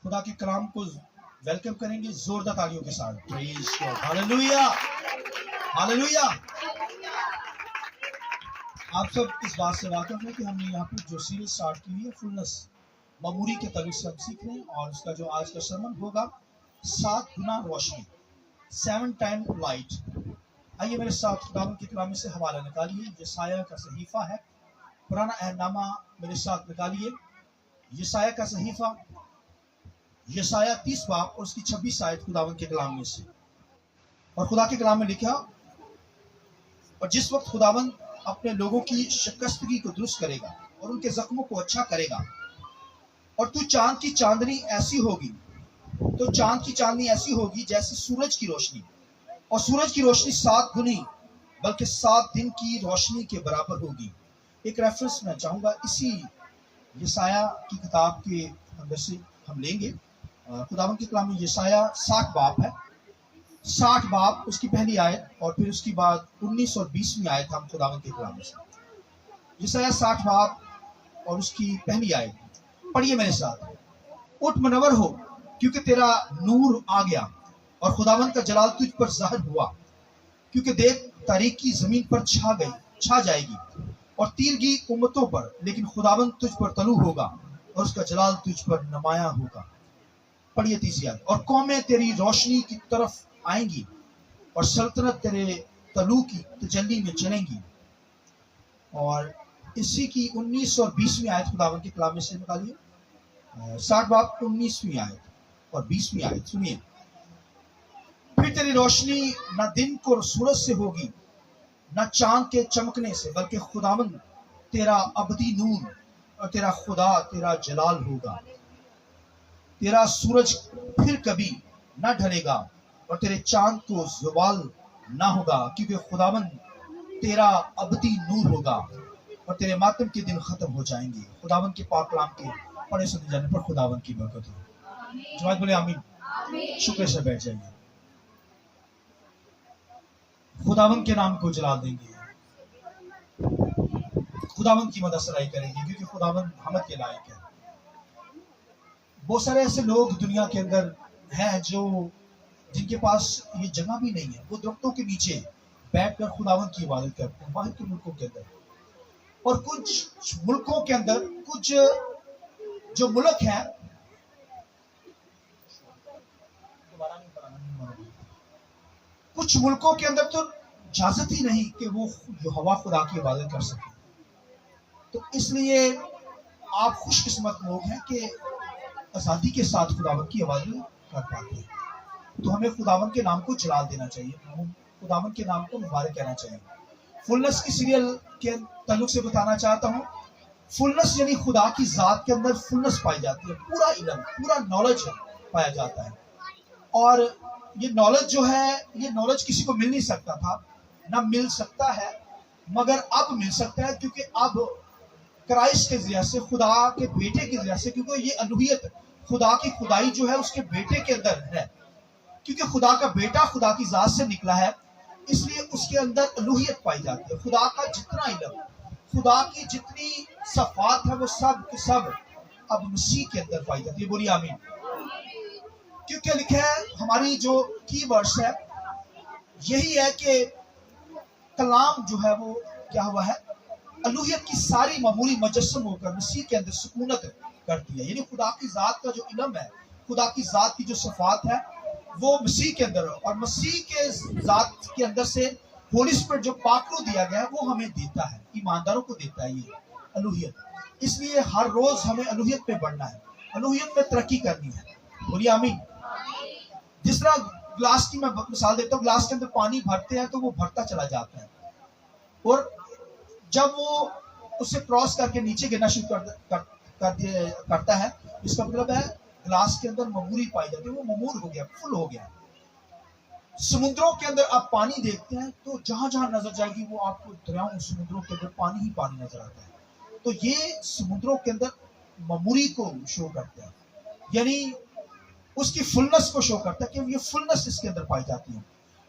خدا کے کلام کو ویلکم کریں گے زوردار تالیوں کے ساتھ. پریز گاڈ. Hallelujah hallelujah. آپ سب اس بات سے واقف ہیں کہ ہم نے یہاں پر جو سیریز سٹارٹ کی ہے فلنس معموری کے تعلق سے ہم سیکھ رہے ہیں، اور اس کا جو آج کا سرمن ہوگا 7 گنا روشنی، 7 ٹائم لائٹ. آئیے میرے ساتھ خداوند کے کلام سے حوالہ نکالیے. یسایہ کا صحیفہ ہے، پرانا عہد نامہ میرے ساتھ نکالیے. یسایہ کا صحیفہ، یسایہ 30 باب اور اس کی 26 آیت خداوند کے کلام میں سے. اور خدا کے کلام میں لکھا، اور جس وقت خداوند اپنے لوگوں کی شکستگی کو درست کرے گا اور ان کے زخموں کو اچھا کرے گا، اور تو چاند کی چاندنی ایسی ہوگی، تو چاند کی چاندنی ایسی ہوگی جیسے سورج کی روشنی، اور سورج کی روشنی 7 گنی بلکہ 7 دن کی روشنی کے برابر ہوگی. ایک ریفرنس میں چاہوں گا اسی یسایہ کی کتاب کے اندر سے ہم لیں گے. خداوند کے کلام میں یسایہ 60 باب ہے، 60 باب اس کی پہلی آیت، اور پھر اس کے بعد 19 اور 20ویں آیت ہم خداوند کے کلام میں سے. یسایہ 60 باب اور اس کی پہلی آیت پڑھیے میرے ساتھ. اٹھ منور ہو کیونکہ تیرا نور آ گیا اور خداوند کا جلال تجھ پر ظاہر ہوا. کیونکہ دیکھ تاریکی زمین پر چھا جائے گی اور تیرگی امتوں پر، لیکن خداوند تجھ پر طلوع ہوگا اور اس کا جلال تجھ پر نمایاں ہوگا. پڑھیے تیسری آیت. اور قومیں تیری روشنی کی طرف آئیں گی اور سلطنت تیرے طلوع کی تجلی میں چلیں گی. اور اسی کی 19 اور 20ویں آیت خداوند کے کلام میں سے نکالیے. 60 باب 19ویں آیت اور 20ویں آیت سنیے. پھر تیری روشنی نہ دن کو سورج سے ہوگی نہ چاند کے چمکنے سے، بلکہ خداوند تیرا ابدی نور اور تیرا خدا تیرا جلال ہوگا. تیرا سورج پھر کبھی نہ ڈھلے گا اور تیرے چاند کو زوال نہ ہوگا، کیونکہ خداوند تیرا ابدی نور ہوگا اور تیرے ماتم کے دن ختم ہو جائیں گے. خداوند کے پاک کلام کے پڑھے سنے جانے پر خداوند کی برکت ہو. جماعت بولے آمین. شکر سے بیٹھ جائیے. خداوند کے نام کو جلال دیں گے، خداوند کی مدد سرائی کریں گے، کیونکہ خداوند حمد کے لائق ہے. بہت سارے ایسے لوگ دنیا کے اندر ہیں جن کے پاس یہ جگہ بھی نہیں ہے، وہ درختوں کے نیچے بیٹھ کر خداوند کی عبادت کرتے ہیں باہر کے ملکوں کے اندر. اور کچھ ملکوں کے اندر، کچھ جو ملک ہیں، کچھ ملکوں کے اندر تو اجازت ہی نہیں کہ وہ یہوہ خدا کی عبادت کر سکیں. تو اس لیے آپ خوش قسمت لوگ ہیں کہ آزادی کے ساتھ خداوند کی عبادت کر پاتے ہیں. تو ہمیں خداوند کے نام کو جلال دینا چاہیے، خداوند کے نام کو مبارک کہنا چاہیے. فلنس کی سیریل کے تعلق سے بتانا چاہتا ہوں. فلنس یعنی خدا کی ذات کے اندر فلنس پائی جاتی ہے، پورا علم، پورا نالج پایا جاتا ہے. اور یہ نالج جو ہے، یہ نالج کسی کو مل نہیں سکتا تھا، نہ مل سکتا ہے، مگر اب مل سکتا ہے، کیونکہ اب کرائسٹ کے ذریعے سے، خدا کے بیٹے کے ذریعے سے، کیونکہ یہ الوہیت، خدا کی خدائی جو ہے اس کے بیٹے کے اندر ہے. کیونکہ خدا کا بیٹا خدا کی ذات سے نکلا ہے، اس لیے اس کے اندر الوہیت پائی جاتی ہے. خدا کا جتنا علم، خدا کی جتنی صفات ہے، وہ سب کے سب اب مسیح کے اندر پائی جاتی ہے. بولیے آمین. کیونکہ لکھا ہے، ہماری جو کی ورڈز ہے یہی ہے کہ کلام جو ہے وہ کیا ہوا ہے، الوہیت کی ساری معمولی مجسم ہو کر مسیح کے اندر سکونت کرتی ہے. یعنی خدا کی ذات کا جو علم ہے، خدا کی ذات کی جو صفات ہے، وہ مسیح کے اندر ہے. اور مسیح کے ذات کے اندر سے ہولی اسپرٹ جو پاک رو دیا گیا ہے، وہ ہمیں دیتا ہے، ایمانداروں کو دیتا ہے یہ الوہیت. اس لیے ہر روز ہمیں الوہیت پہ بڑھنا ہے، الوہیت پہ ترقی کرنی ہے. بولیے آمین. جس طرح گلاس کی میں مثال دیتا ہوں، گلاس کے اندر پانی بھرتے ہیں تو وہ بھرتا چلا جاتا ہے، اور جب وہ اسے کراس کر کے نیچے گرنا شروع کرتا ہے، اس کا مطلب ہے گلاس کے اندر مموری پائی جاتی ہے، وہ ممور ہو گیا، فل ہو گیا. سمندروں کے اندر آپ پانی دیکھتے ہیں تو جہاں جہاں نظر جائے گی وہ آپ کو دریاؤں سمندروں کے اندر پانی ہی پانی نظر آتا ہے. تو یہ سمندروں کے اندر مموری کو شو کرتا ہے، یعنی اس کی فلنس کو شو کرتا ہے کہ یہ فلنس اس کے اندر پائی جاتی ہے.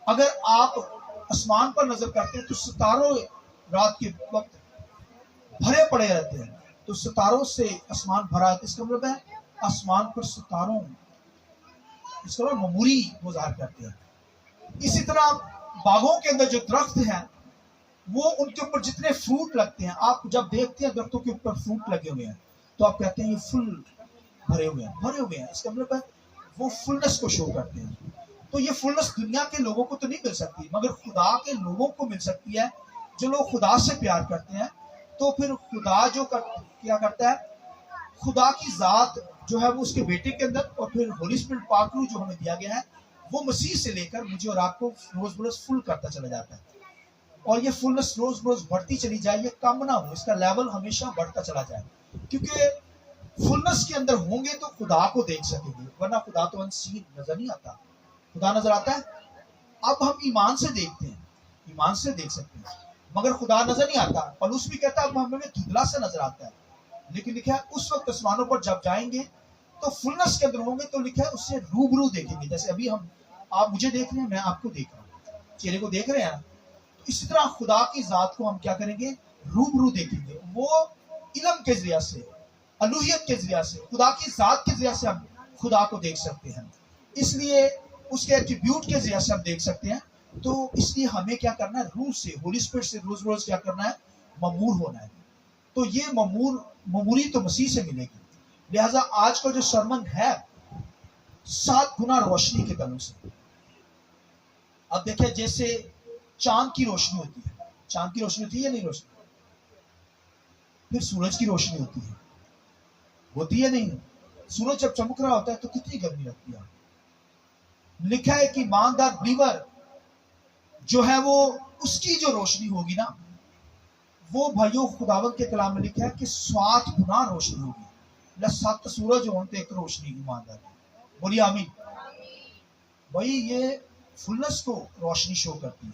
اگر آپ آسمان پر نظر کرتے ہیں تو ستاروں رات کے وقت بھرے پڑے رہتے ہیں، تو ستاروں سے آسمان بھرا ہے، اس کا مطلب ہے आसमान पर सितारों, इसका नाम ममूरी वो ज़ाहिर करते हैं। इसी तरह बागों के अंदर जो दरख्त हैं, वो उनके ऊपर जितने फ्रूट लगते हैं, आप जब देखते हैं दरख्तों के ऊपर फ्रूट लगे हुए हैं तो आप कहते हैं ये फुल भरे हुए हैं। इसका मतलब है वो फुलनेस को शो करते हैं। तो ये फुलनेस दुनिया के लोगों को तो नहीं मिल सकती, मगर खुदा के लोगों को मिल सकती है। जो लोग खुदा से प्यार करते हैं, तो फिर खुदा क्या करता है, खुदा की जात जो है वो उसके बेटे के अंदर, और फिर होली स्पिरिट पाक रूह जो हमें दिया गया है, वो मसीह से लेकर मुझे और आपको रोज बरोज फुल करता चला जाता है। और ये फुलनेस रोज रोज बढ़ती चली जाए, ये कम ना हो, इसका लेवल हमेशा बढ़ता चला जाए। क्योंकि फुलनेस के अंदर होंगे तो खुदा को देख सकेंगे, वरना खुदा तो अनसीन नजर नहीं आता। खुदा नजर आता है, अब हम ईमान से देखते हैं, ईमान से देख सकते हैं, मगर खुदा नजर नहीं आता। पौलुस भी कहता है अब हमें धुंधला से नजर आता है, लेकिन लिखा है उस वक्त आसमानों पर जब जाएंगे तो फुलनेस के अंदर होंगे, तो लिखा है उससे रूबरू देखेंगे। जैसे अभी आप मुझे देख रहे हैं, मैं आपको देख रहा हूँ, चेहरे को देख रहे हैं। तो इसी तरह खुदा की जात को हम क्या करेंगे, रूबरू देखेंगे। वो इल्म के जरिया से, अलूहियत के जरिया से, खुदा की जात के जरिया से हम खुदा को देख सकते हैं। इसलिए उसके एट्रीब्यूट के जरिया से हम देख सकते हैं। तो इसलिए हमें क्या करना है, रूह से, होली स्पिरिट से रोज रोज क्या करना है, ममूर होना है। तो ये ममूरी तो मसीह से मिलेगी। लिहाजा आज का जो सरमन है 7 गुना रोशनी के तलों से। अब देखिए, जैसे चांद की रोशनी होती है, चांद की रोशनी होती है या नहीं रोशनी, फिर सूरज की रोशनी होती है नहीं। सूरज जब चमक रहा होता है तो कितनी गर्मी लगती है। लिखा है कि ईमानदार बिलीवर जो है वो, उसकी जो रोशनी होगी ना, वो भाइयों खुदावंत के कलाम में लिखा है कि 7 गुना रोशनी होगी। 7 सूरज होने तो एक रोशनी ईमानदार। बोलिए आमीन। भाई ये फुलनेस को रोशनी शो करती है।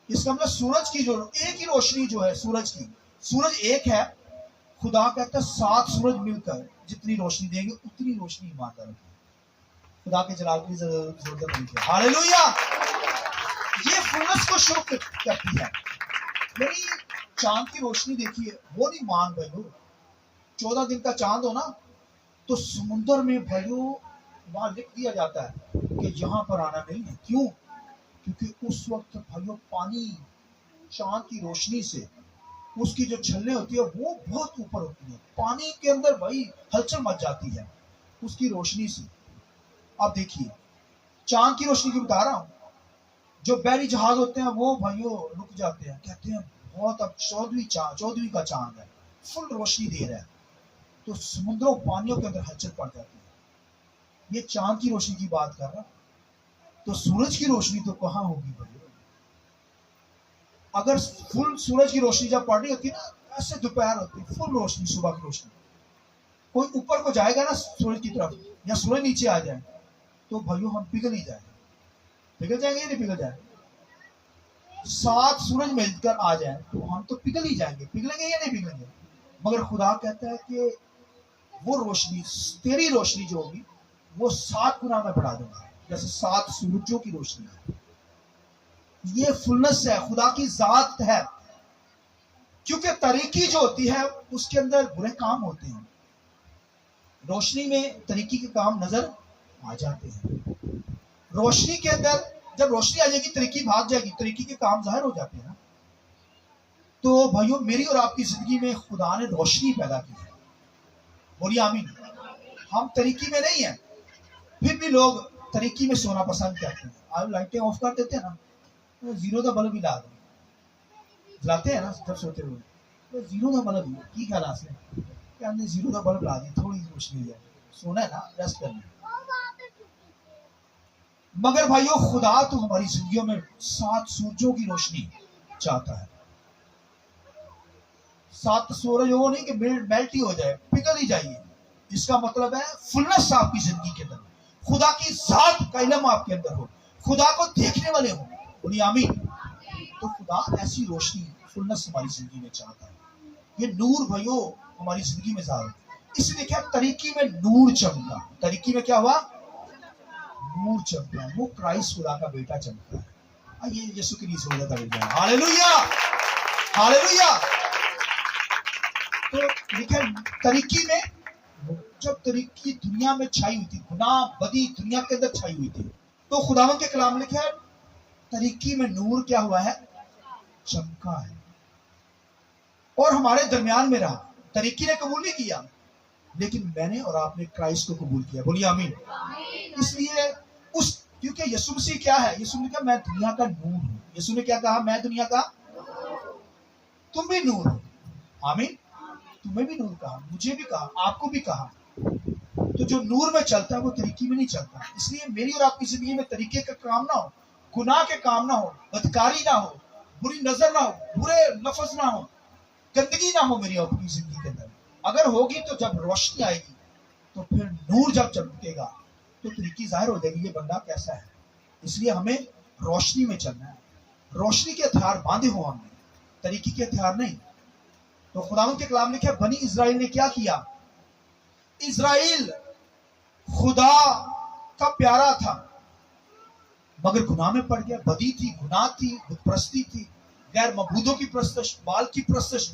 इसका मतलब सूरज की जो एक ही रोशनी जो है, सूरज एक है, खुदा कहता है 7 सूरज मिलकर जितनी रोशनी देंगे उतनी रोशनी ईमानदार होगी। खुदा के जलाल की जरूरत नहीं है। हालेलुया। ये फुलनेस को शो करती है। मेरी चांद की रोशनी देखिए, वो नहीं मान भाइयों, 14 दिन का चांद हो ना, तो समुद्र में भाइयों वहां लिख दिया जाता है कि यहाँ पर आना नहीं है। क्यों? क्योंकि उस वक्त भाइयों पानी चांद की रोशनी से, उसकी जो छल्ले होती है वो बहुत ऊपर होती है, पानी के अंदर भाई हलचल मच जाती है उसकी रोशनी से। अब देखिए, चांद की रोशनी की बता रहा हूं, जो बहरी जहाज होते हैं वो भाइयों रुक जाते हैं, कहते हैं बहुत अब 14वीं का चांद है, फुल रोशनी दे रहा है, तो समुद्रों पानियों के अंदर हलचल पड़ जाती है। ये चांद की रोशनी की बात कर रहा, तो सूरज की रोशनी तो कहाँ होगी भाई। अगर फुल सूरज की रोशनी जब पड़ रही होती ना, ऐसे दोपहर होती, फुल रोशनी, सुबह की रोशनी, कोई ऊपर को जाएगा ना सूरज की तरफ, या सूरज नीचे आ जाए तो भाइयों हम पिघल ही जाएंगे। पिघल जाएंगे या नहीं पिघल जाएंगे? 7 सूरज मिलकर आ जाए तो हम तो पिघल ही जाएंगे। पिघलेंगे या नहीं पिघलेंगे? मगर खुदा कहता है कि वो रोशनी, तेरी रोशनी जो होगी वो 7 गुना में बढ़ा दूंगा, जैसे 7 सूरजों की रोशनी है। ये फुलनेस है, खुदा की जात है। क्योंकि तरीकी जो होती है उसके अंदर बुरे काम होते हैं, रोशनी में तरीकी के काम नजर आ जाते हैं। रोशनी के अंदर जब रोशनी आ जाएगी, तरीकी भाग जाएगी, तरीकी के काम जाहिर हो जाते हैं ना। तो भाइयों, मेरी और आपकी जिंदगी में खुदा ने रोशनी पैदा की है। बोलिए आमीन। हम तरीकी में नहीं है, फिर भी लोग तरीकी में सोना पसंद करते हैं। आप लाइटें ऑफ कर देते हैं ना, तो जीरो का बल्ब भी ला दो, जलाते हैं ना जब सोते हुए, तो जीरो का बल्ब की ख्याल से हमने जीरो का बल्ब ला दी, थोड़ी रोशनी है, सोना है ना, रेस्ट करना। मगर भाइयों, खुदा तो हमारी जिंदगियों में 7 सूरजों की रोशनी चाहता है। 7 सूरज वो नहीं कि मेल्ट ही हो जाए, पिघल ही जाइए। इसका मतलब है फुलनेस आपकी जिंदगी के अंदर, खुदा की जात का इल्म आपके अंदर हो, खुदा को देखने वाले हो। बोलिए आमीन। तो खुदा ऐसी रोशनी, फुलनेस हमारी जिंदगी में चाहता है। ये नूर भाइयों हमारी जिंदगी में ज़ाहिर, इसलिए क्या तरीकी में नूर चमका। तरीकी में क्या हुआ? नूर चमका। वो क्राइस्ट खुदा का बेटा चमका है। आइए यीशु की ज़रूरत है। Hallelujah, hallelujah. तो लिखा तरीकी में जब तरीकी दुनिया में छाई हुई थी, गुनाह बदी दुनिया के अंदर छाई हुई थी, तो खुदावंद के कलाम में लिखा है तरीकी में नूर क्या हुआ है, चमका है और हमारे दरमियान में रहा। तरीकी ने कबूल नहीं किया, लेकिन मैंने और आपने क्राइस्ट को कबूल किया। बोलिए आमीन। इसलिए उस क्योंकि यीशु मसीह क्या है, यीशु ने कहा मैं दुनिया का नूर हूं। यीशु ने क्या कहा, मैं दुनिया का, तुम भी नूर हो। आमीन। तुम्हें भी नूर कहा, मुझे भी कहा, आपको भी कहा। तो जो नूर में चलता है वो तरीकी में नहीं चलता। इसलिए मेरी और आपकी जिंदगी में तरीके का काम ना हो, गुनाह के काम ना हो, बदकारी ना हो, बुरी नजर ना हो, बुरे लफ्ज ना हो, गंदगी ना हो मेरी और आपकी जिंदगी के अंदर। अगर होगी तो जब रोशनी आएगी तो फिर नूर जब चमकेगा तो तरीकी जाहिर हो जाएगी ये बंदा कैसा है। इसलिए हमें रोशनी में चलना है। रोशनी के हथियार बांधे हो हमने, तरीकी के हथियार नहीं। तो खुदावंद के कलाम ने क्या, बनी इजराइल ने क्या किया, इजराइल खुदा का प्यारा था मगर गुनाह में पड़ गया। बदी थी, गुनाह थी, बुतप्रस्ती थी, गैर मबूदों की प्रस्तश, बाल की प्रस्तश,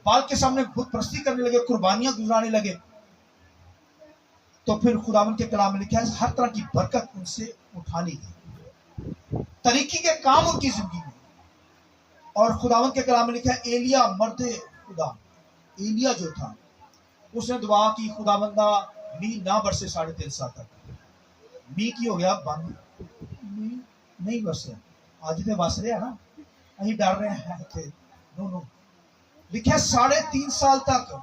बाल के सामने बुत प्रस्ती करने लगे, कुर्बानियां गुजारने लगे। तो फिर खुदावंद के कलाम में लिखा है हर तरह की बरकत उनसे उठा ली गई, तरीकी के काम उनकी जिंदगी में। और खुदावंद के कलाम में लिखा है एलिया मर्द खुदा, एलिया जो था उसने दुआ की, खुदावंदा मींह ना बरसे 3.5 साल तक। मींह की हो गया बंद, मींह नहीं बरसे। आज तो बस रहे ना, अं डर रहे हैं थे। नो नो, लिखा 3.5 साल तक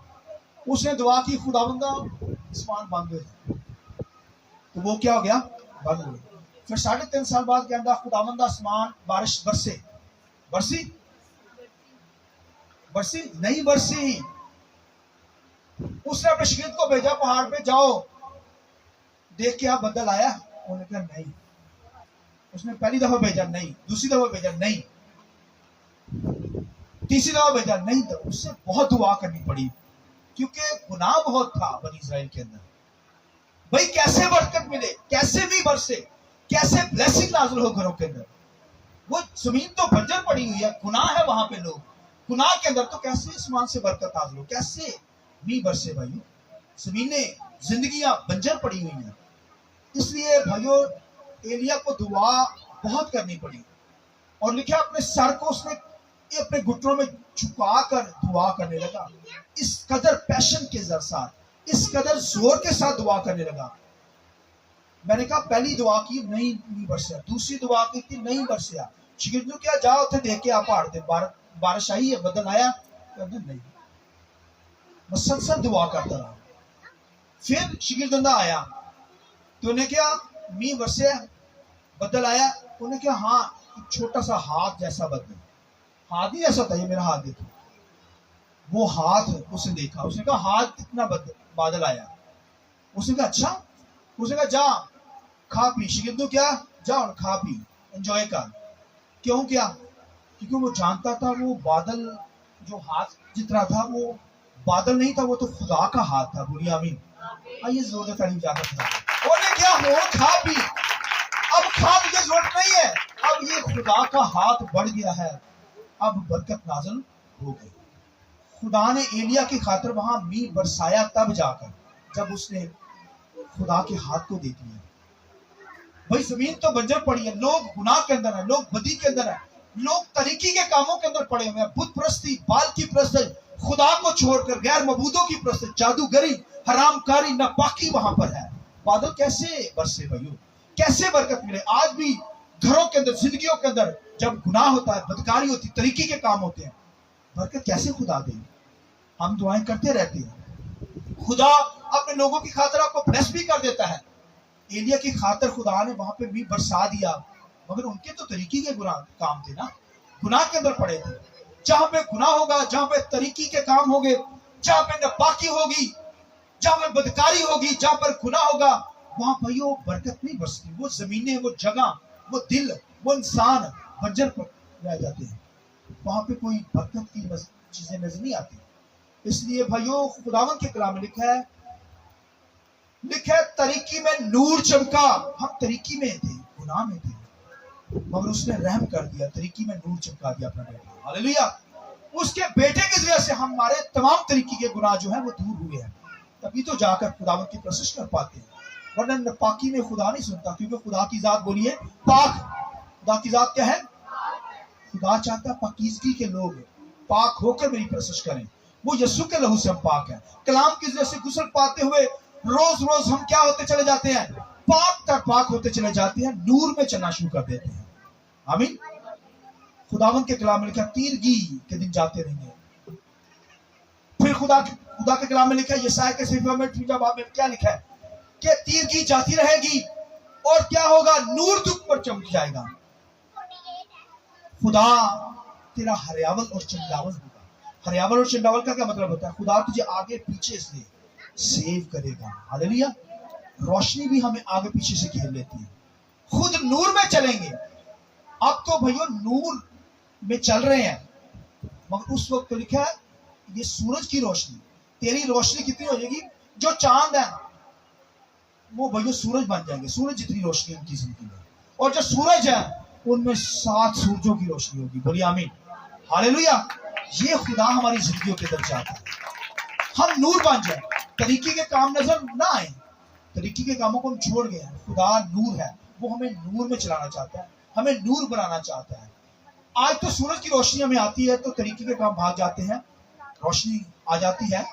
उसने दुआ की, खुदावंदा आसमान बंद हो जाए। तो वो क्या हो गया, बंद हो गया। फिर 3.5 साल बाद क्या था, खुदावंदा आसमान बारिश बरसे, बरसी बरसी नहीं बरसी। उसने अपने शागिर्द को भेजा पहाड़ पे, जाओ देख के आप बदल आया। उन्होंने कहा नहीं। उसने पहली दफा भेजा नहीं, दूसरी दफा भेजा नहीं, तीसरी दफा भेजा नहीं। तो उससे बहुत दुआ करनी पड़ी क्योंकि गुनाह बहुत था बनी इजराइल के अंदर। भाई कैसे बरकत मिले, कैसे भी बरसे, कैसे ब्लेसिंग नाज़िल हो घरों के अंदर। वो जमीन तो बंजर पड़ी हुई है, गुनाह है वहां पे, लोग गुनाह के अंदर, तो कैसे आसमान से बरकत नाज़िल हो, कैसे मींह बरसे भाइयों। जमीनें, जिंदगियां बंजर पड़ी हुई हैं। इसलिए भाइयों एलिया को दुआ बहुत करनी पड़ी और लिखा अपने सर को उसने अपने घुटनों में झुकाकर दुआ करने लगा। इस कदर पैशन के साथ, इस कदर जोर के साथ दुआ करने लगा। मैंने कहा पहली दुआ की नहीं बरसा, दूसरी दुआ की थी नहीं बरसा। शागिर्द ने क्या, जाओ उसे देख के आप पहाड़ ते बारिश आई है, बदल आया, नहीं। मुसलसल दुआ करता रहा। फिर शागिर्द आया तो उन्हें क्या, मींह बरसे, बदल आया। उन्हें क्या, हाँ छोटा सा हाथ जैसा बदल, हाथ ही ऐसा था, ये मेरा हाथ देखो। वो हाथ उसने देखा, उसने कहा हाथ कितना बादल आया। उसने कहा अच्छा। उसने कहा जा खा पी। शागिर्द क्या, जा और खा पी, एंजॉय कर। क्यों, क्या, क्योंकि वो जानता था वो बादल जो हाथ जितना था वो बादल नहीं था, वो तो खुदा का हाथ था। बोलिए आमीन। आइए जोर से तारीफ जाकर क्या हो, खा पी, अब खा पी की जरूरत नहीं है, अब ये खुदा का हाथ बढ़ गया है, अब बरकत नाज़िल हो गई। खुदा ने एलिया की खातिर वहां मींह बरसाया तब जाकर, जब उसने खुदा के हाथ को देख लिया। भाई जमीन तो बंजर पड़ी है, लोग गुनाह के अंदर है, लोग बदी के अंदर है, लोग तरीकी के कामों के अंदर पड़े हुए हैं, बुत प्रस्ती, बाल की प्रस्त, खुदा को छोड़कर गैर मबूदों की प्रस्त, जादूगरी, हरामकारी, नापाकी वहां पर है। बादल कैसे बरसे भाइयों, कैसे बरकत मिले। आज भी घरों के अंदर, जिंदगियों के अंदर जब गुनाह होता है, बदकारी होती, तरीके के काम होते हैं, बरकत कैसे खुदा दे। हम दुआएं करते रहते हैं, खुदा अपने लोगों की खातिर आपको ब्लेस भी कर देता है। एलिया की खातिर खुदा ने वहां पे भी बरसा दिया, मगर उनके तो तरीके के गुनाह काम थे ना, गुनाह के अंदर पड़े थे। जहां पे गुनाह होगा, जहां पे तरीके के काम होंगे, जहां पे नापाकी होगी, जहां पे बदकारी होगी, जहां पर गुनाह होगा, वहां भाइयों बरकत नहीं बरसती। वो जमीनें, वो जगह, वो दिल, वो इंसान बंजर पर रह जाते हैं, वहां पे कोई बरकत की चीजें नजर नहीं आती। इसलिए भाइयों खुदावंद के कलाम में लिखा है तरीकी में नूर चमका। हम तरीकी में थे, गुनाह में थे, मगर उसने रहम कर दिया, तरीकी में नूर चमका दिया अपना बेटा। हालेलुया। उसके बेटे की वजह से हमारे तमाम तरीके के गुनाह जो है वो दूर हुए हैं। तभी तो जाकर खुदावंद की प्रशंसा कर पाते हैं, वरना नापाकी में खुदा नहीं सुनता, क्योंकि खुदा की जात बोलिए पाक। खुदा की जात क्या है? खुदा चाहता है पाकीज़गी के लोग पाक होकर मेरी प्रशंसा करें। वो यीशु के लहू से हम पाक हैं। कलाम की वजह से गुस्ल पाते हुए रोज रोज हम क्या होते चले जाते हैं? पाक तक पाक होते चले जाते हैं, नूर में चलना शुरू कर देते हैं। आमीन। खुदावंद के कलाम में लिखा तीरगी के दिन जाते रहेंगे। फिर खुदा के कलाम में लिखा है यशायाह के सहीफे में 53 बाब में क्या लिखा है कि तीरगी जाती रहेगी और क्या होगा? नूर दुख पर चमक जाएगा। खुदा तेरा हरियावल और चंडावल होगा। हरियावल और चंडावल का क्या मतलब होता है? खुदा तुझे आगे पीछे से सेव करेगा। हालेलुया। रोशनी भी हमें आगे पीछे से घेर लेती है। खुद नूर में चलेंगे। अब तो भैया नूर में चल रहे हैं, मगर उस वक्त तो लिखा है ये सूरज की रोशनी, तेरी रोशनी कितनी हो जाएगी? जो चांद है वो भैया सूरज बन जाएंगे। सूरज जितनी रोशनी उनकी जिंदगी में, और जो सूरज है उनमें 7 सूरजों की रोशनी होगी। बोलिए आमीन। हालेलुया। ये खुदा हमारी जिंदगियों के अंदर चाहता है हम नूर बन जाए, तरीके के काम नजर ना आए, तरीके के कामों को हम छोड़ गए हैं। खुदा नूर है, वो हमें नूर में चलाना चाहता है, हमें नूर बनाना चाहता है। आज तो सूरज की रोशनी हमें आती है तो तरीके के काम भाग जाते हैं, रोशनी आ जाती है।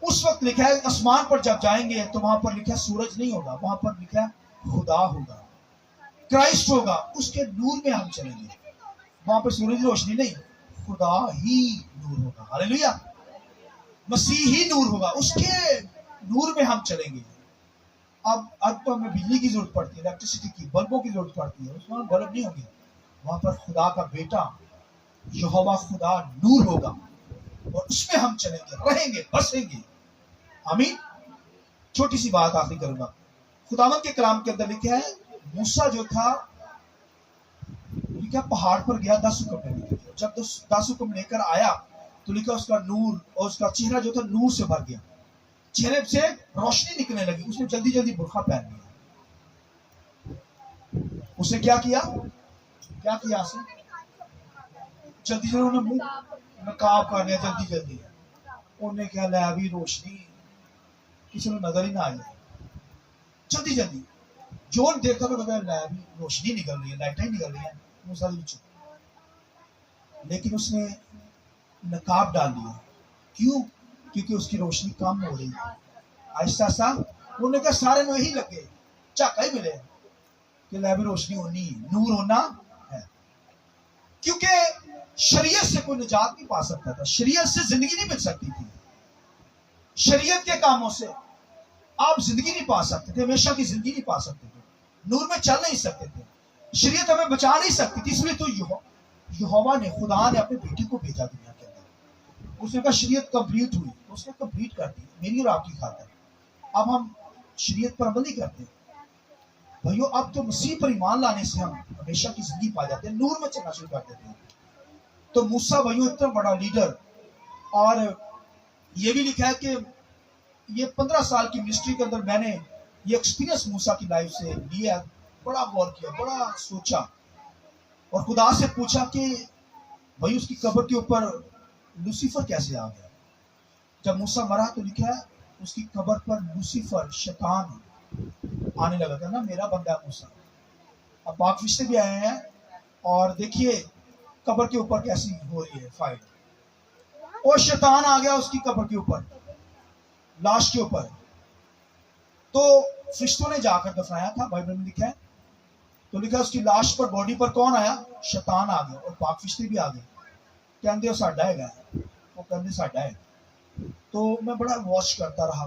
उस वक्त लिखा है आसमान पर जब जाएंगे तो वहां पर लिखा है सूरज नहीं होगा, वहां पर लिखा है खुदा होगा, क्राइस्ट होगा, उसके नूर में हम चलेंगे। वहां पर सूरज की रोशनी नहीं, खुदा ही नूर होगा। हालेलुया। मसीह ही नूर होगा, उसके नूर में हम चलेंगे। अब तो हमें बिजली की जरूरत पड़ती है, इलेक्ट्रिसिटी की, बल्बों की जरूरत पड़ती है, उसमें बल्ब नहीं होंगे। वहां पर खुदा का बेटा यहोवा खुदा नूर होगा और उसमें हम चलेंगे, रहेंगे, बसेंगे। आमीन। छोटी सी बात आखिरी करूंगा। खुदावंद के कलाम के अंदर लिखा है मूसा जो था लिखा पहाड़ पर गया 10 हुक्म लेने के लिए। जब 10 हुक्म लेकर आया तो लिखा उसका नूर और उसका चेहरा जो था नूर से भर गया, चेहरे से रोशनी निकलने लगी। उसने जल्दी जल्दी बुर्खा पहन लिया। उसने क्या किया? जल्दी जल्दी उन्हें मुंह नकाब कर लिया, जल्दी जल्दी। उन्हें क्या लाया? अभी रोशनी किसी ने नजर ही ना आई। जल्दी जल्दी जो देखा तो बताया लाया अभी रोशनी निकल रही है, लाइटें निकल रही है मूसा के पीछे। लेकिन उसने नकाब डाल दिया। क्यों? क्योंकि उसकी रोशनी कम हो रही है। आहिस्ता आहिस्ता उन्होंने कहा सारे में यही लगे, झक्का ही मिले कि लाया भी रोशनी होनी है, नूर होना है। क्योंकि शरीयत से कोई निजात नहीं पा सकता था, शरीयत से जिंदगी नहीं मिल सकती थी। शरीयत के कामों से आप जिंदगी नहीं पा सकते थे, हमेशा की जिंदगी नहीं पा सकते थे, नूर में चल नहीं सकते थे, शरीयत हमें बचा नहीं सकती थी। इसलिए तो यहोवा ने, खुदा ने अपने बेटे को भेजा दुनिया के अंदर। उसने कहा शरीयत कंप्लीट हुई, उसने कंप्लीट कर दी मेरी और आपकी खातिर। अब हम शरीयत पर अमल नहीं करते भाइयों। अब तो मसीह पर ईमान लाने से हम हमेशा की जिंदगी पा जाते हैं, नूर में चलना शुरू कर देते हैं। तो मूसा भाइयों इतना बड़ा लीडर, और ये भी लिखा है कि ये 15 साल की मिनिस्ट्री के अंदर मैंने ये एक्सपीरियंस मूसा की लाइफ से लिया, बड़ा गौर किया, बड़ा सोचा और खुदा से पूछा कि भाई उसकी कब्र के ऊपर लूसीफर कैसे आ गया। जब मूसा मरा तो लिखा है उसकी कब्र पर लूसीफर शैतान आने लगा था ना, मेरा बंदा मूसा। अब पाक फरिश्ते भी आए हैं और देखिए कब्र के ऊपर कैसी हो रही है फाइट, और शैतान आ गया उसकी कब्र के ऊपर, लाश के ऊपर। तो फरिश्तों ने जाकर दफनाया था, बाइबल में लिखा है। तो लिखा उसकी लाश पर, बॉडी पर कौन आया? शैतान आ गया, और पाक फरिश्ते भी आ गए। कहते साडा है, वो कहते साडा है। तो मैं बड़ा वॉच करता रहा।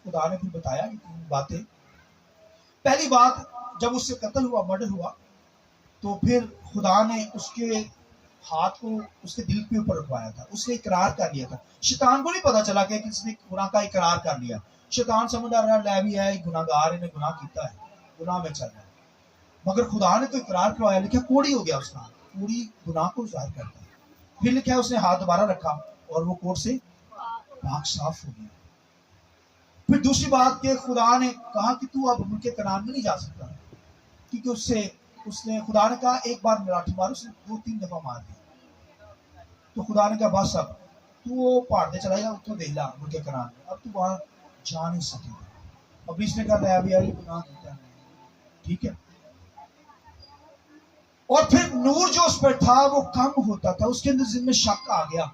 खुदा ने फिर बताया ये 3 बातें। पहली बात, जब उससे कत्ल हुआ, मर्डर हुआ, तो फिर खुदा ने उसके हाथ को उसके दिल के ऊपर रखवाया था। उसने इकरार कर लिया था। शैतान को नहीं पता चला कि किसने गुनाह का इकरार कर लिया। शैतान समझ रहा है भी है, गुनाहगार, इन्हें गुनाह किया है, गुनाह में चल रहा है। मगर खुदा ने तो इकरार करवाया। लिखा कोड़ी हो गया उसका, कोड़ी गुनाह को जाहिर करता है। फिर लिखा है उसने हाथ दोबारा रखा और वो कोट से पाक साफ हो गया। फिर दूसरी बात कि खुदा ने कहा कि तू अब मुल्क कनान में नहीं जा सकता, क्योंकि उसने खुदा ने कहा एक बार लाठी मार, उसने 2-3 दफा मार दिया। तो खुदा ने कहा बस अब तू वो पहाड़ पे चला जा, उसको देख ला मुल्के कनान में, अब तू वहां जा नहीं सकेगा। अब इसने कहा अब यार ये गुनाह होता है, ठीक है। और फिर नूर जो उस पर था वो कम होता था, उसके अंदर जिनमें शक आ गया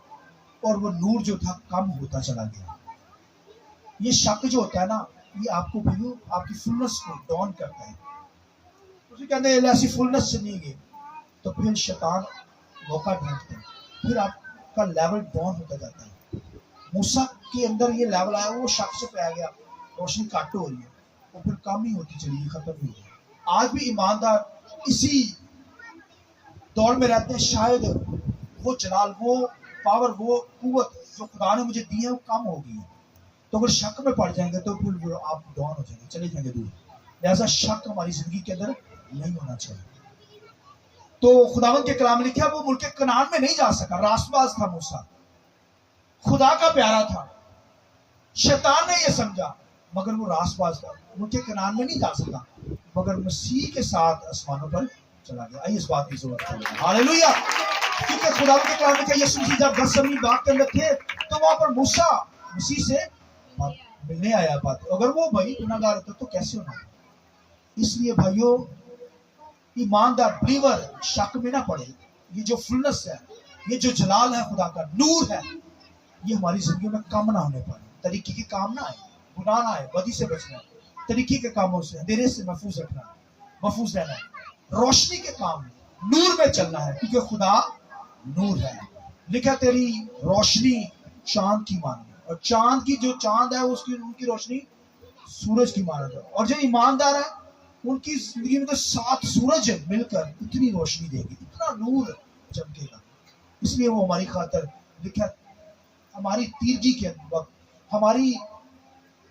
और वो नूर जो था कम होता चला गया। ये शक जो होता है ना, ये आपको भाइयों आपकी फुलनेस को डाउन करता है। उसे कहते हैं ऐसी फुलनेस चली गई तो फिर शैतान मौका ढूंढता है, फिर आपका लेवल डाउन होता जाता है। मूसा के अंदर ये लेवल आया, वो शक से पे आ गया, रोशनी कट हो रही है, वो फिर कम ही होती चली गई, खत्म ही हो गई। आज भी ईमानदार इसी दौड़ में रहते हैं, शायद वो जलाल, वो पावर, वो कुव्वत जो खुदा ने मुझे दी है वो कम हो गई है। तो अगर शक में पड़ जाएंगे तो फिर आप डाउन हो जाएंगे, चले जाएंगे दूर। लिहाजा शक हमारी जिंदगी के अंदर नहीं होना चाहिए। तो खुदावंद के कलाम में लिखा वो मुल्के कनान में नहीं जा सका, रास्तबाज था मूसा, खुदा का प्यारा था। शैतान ने यह समझा मगर वो रास्तबाज था, मुल्के कनान में नहीं जा सका, मगर मसीह के साथ आसमानों पर चला गया। आइए इस बात की जरूरत है, हालेलुया। क्योंकि खुदावंद के कलाम में लिखा यीशु मसीह जब गतसमनी बाग के अंदर थे तो वहां पर मूसा मसीह से मिलने आया। बात अगर वो भाई गुनाहगार होता तो कैसे होना। इसलिए भाइयों ईमानदार बिलीवर शक में ना पड़े। ये जो फुलनेस है, ये जो जलाल है, खुदा का नूर है, ये हमारी जिंदगी में कम ना होने पाए। तरीके के काम ना आए, गुनाह ना आए, बदी से बचना है, तरीके के कामों से, अंधेरे से महफूज रखना है, महफूज रहना है, रोशनी के काम में, नूर में चलना है, क्योंकि खुदा नूर है। लिखा तेरी रोशनी चांद की मानी, और चांद की जो चांद है उसकी उनकी रोशनी सूरज की मानद है। और जो ईमानदार है उनकी जिंदगी में तो 7 सूरज मिलकर इतनी रोशनी देगी, इतना नूर चमकेगा। इसलिए वो हमारी खातर लिखा, हमारी तीरगी के वक्त, हमारी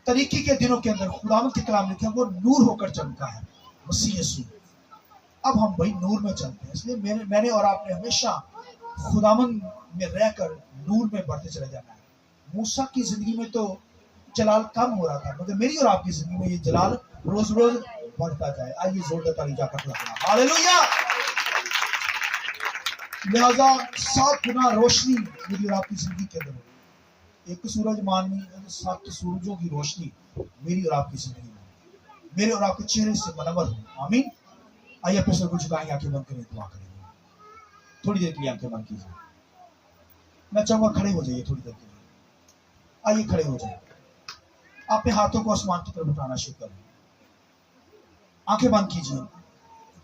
तरीके के दिनों के अंदर खुदावंद के कलाम लिखा वो नूर होकर चमका है, मसीह यीशु। अब हम भाई नूर में चलते हैं। इसलिए मैंने और आपने हमेशा खुदावंद में रहकर नूर में बढ़ते चले जाना है। मूसा की जिंदगी में तो जलाल कम हो रहा था, मगर मेरी और आपकी जिंदगी में ये जलाल रोज रोज बढ़ता जाए। आइए जोरदार ताली जाकर हालेलुया। लिहाजा 7 गुना रोशनी मेरी और आपकी जिंदगी के अंदर। एक सूरज माननी, 7 सूरजों की रोशनी मेरी और आपकी जिंदगी में, मेरे और आपके चेहरे से मनवर हो। आमीन। आइए अपने सर को झुकाएंगे, आंखें बंद करें, दुआ करेंगे। थोड़ी देर के लिए आंखें बंद कीजिए। मैं चाहूंगा खड़े हो जाइए थोड़ी देर के लिए। आइए खड़े हो जाइए, अपने हाथों को आसमान की तरफ उठाना शुरू करें, आंखें बंद कीजिए,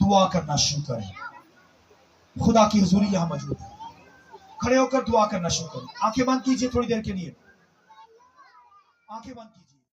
दुआ करना शुरू करें। खुदा की हुजूरी यहां मौजूद है, खड़े होकर दुआ करना शुरू करें। आंखें बंद कीजिए थोड़ी देर के लिए, आंखें बंद कीजिए।